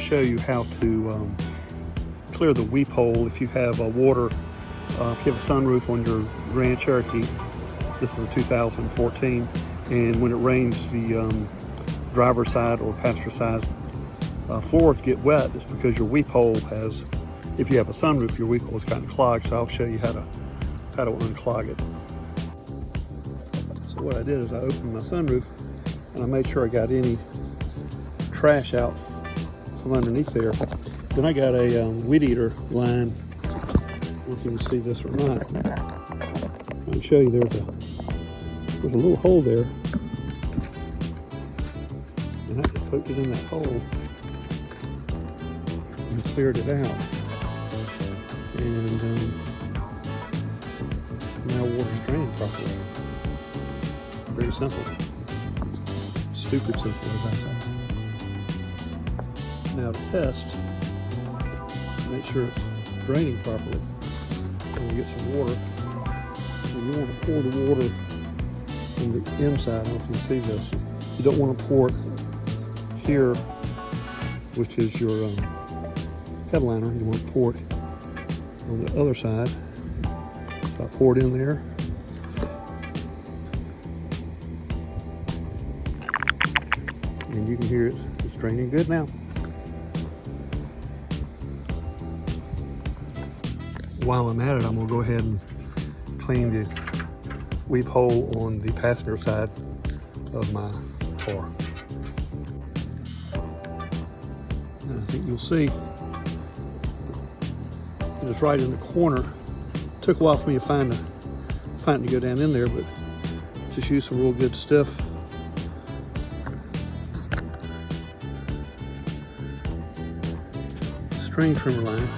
show you how to clear the weep hole if you have water. If you have a sunroof on your Grand Cherokee, this is a 2014, and when it rains, the driver's side or passenger side floors get wet. It's because your weep hole has, if you have a sunroof, your weep hole is kind of clogged. So I'll show you how to unclog it. So what I did is I opened my sunroof and I made sure I got any trash out from underneath there. Then I got a weed eater line. I don't know if you can see this or not. I can show you there's a little hole there. And I just poked it in that hole and cleared it out. And now water's draining properly. Very simple. Stupid simple, as I say. Now to test, make sure it's draining properly. And we get some water. And you want to pour the water from the inside. I don't know if you can see this. You don't want to pour it here, which is your headliner. You want to pour it on the other side. So I pour it in there. And you can hear it's draining good now. While I'm at it, I'm going to go ahead and clean the weep hole on the passenger side of my car. And I think you'll see it's right in the corner. It took a while for me to find it to go down in there, but just use some real good stuff. String trimmer line.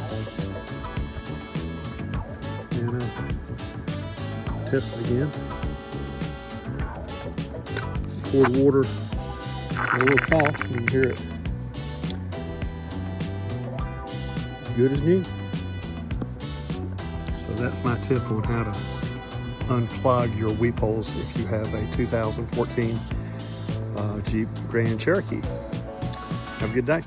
And test it again. Pour the water a little soft, you can hear it. Good as new. So that's my tip on how to unclog your weep holes if you have a 2014 Jeep Grand Cherokee. Have a good day.